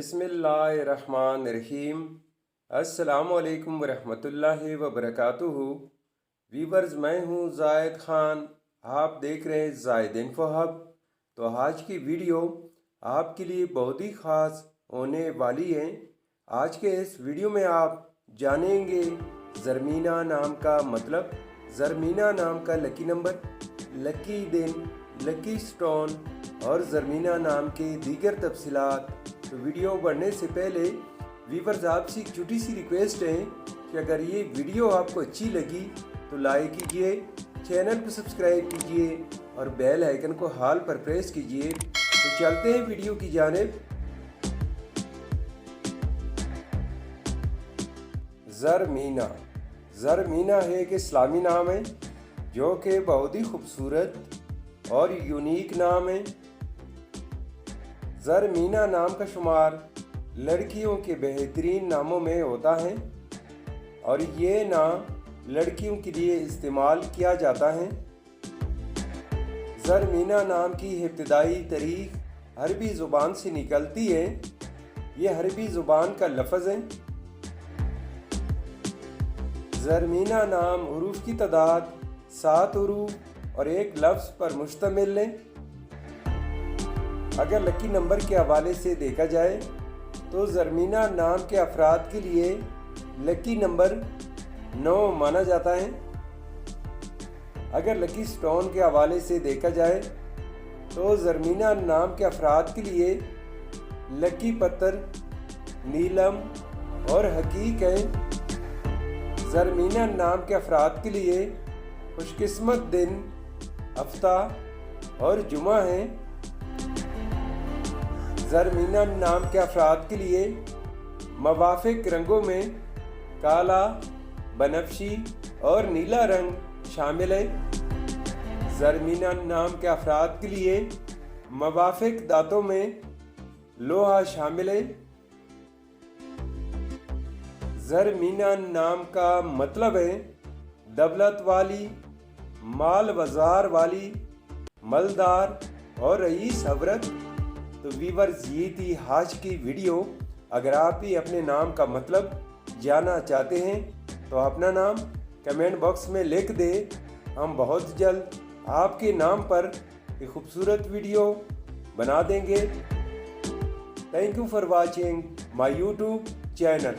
बिस्मिल्लाहिर्रहमानिर्रहीम। अस्सलामुअलैकुम वरहमतुल्लाहि वबरकातुहू। वीवर्स, मैं हूँ ज़ायद ख़ान, आप देख रहे हैं ज़ायद इन्फो हब। तो आज की वीडियो आपके लिए बहुत ही ख़ास होने वाली है। आज के इस वीडियो में आप जानेंगे ज़रमीना नाम का मतलब, ज़रमीना नाम का लकी नंबर, लकी दिन, लकी स्टोन और ज़रमीना नाम के दीगर तफसीलात। तो वीडियो बढ़ने से पहले व्यूअर्स, आपसे एक छोटी सी रिक्वेस्ट है कि अगर ये वीडियो आपको अच्छी लगी तो लाइक कीजिए, चैनल को सब्सक्राइब कीजिए और बेल आइकन को हाल पर प्रेस कीजिए। तो चलते हैं वीडियो की जानिब। ज़रमीना, ज़रमीना है एक इस्लामी नाम है जो कि बहुत ही खूबसूरत और यूनिक नाम है। ज़रमीना नाम का शुमार लड़कियों के बेहतरीन नामों में होता है और ये नाम लड़कियों के लिए इस्तेमाल किया जाता है। ज़रमीना नाम की इब्तिदाई तारीख अरबी ज़ुबान से निकलती है। ये अरबी ज़ुबान का लफ्ज़ है। ज़रमीना नाम हुरूफ की तादाद 7 हुरूफ और एक लफ्ज़ पर मुश्तमिल है। अगर लकी नंबर के हवाले से देखा जाए तो ज़रमीना नाम के अफराद के लिए लकी नंबर 9 माना जाता है। अगर लकी स्टोन के हवाले से देखा जाए तो ज़रमीना नाम के अफराद के लिए लकी पत्थर नीलम और हकीक है। ज़रमीना नाम के अफराद के लिए खुशकिस्मत दिन हफ्ता और जुमा है। ज़रमीना नाम के अफराद के लिए मवाफिक रंगों में काला, बनफशी और नीला रंग शामिल है। ज़रमीना नाम के अफराद के लिए मवाफिक दांतों में लोहा शामिल है। ज़रमीना नाम का मतलब है दौलत वाली, माल बाजार वाली, मलदार और रईस हवरत। तो वीवर्स, ये थी आज की वीडियो। अगर आप भी अपने नाम का मतलब जानना चाहते हैं तो अपना नाम कमेंट बॉक्स में लिख दे। हम बहुत जल्द आपके नाम पर एक खूबसूरत वीडियो बना देंगे। Thank you for watching my YouTube channel.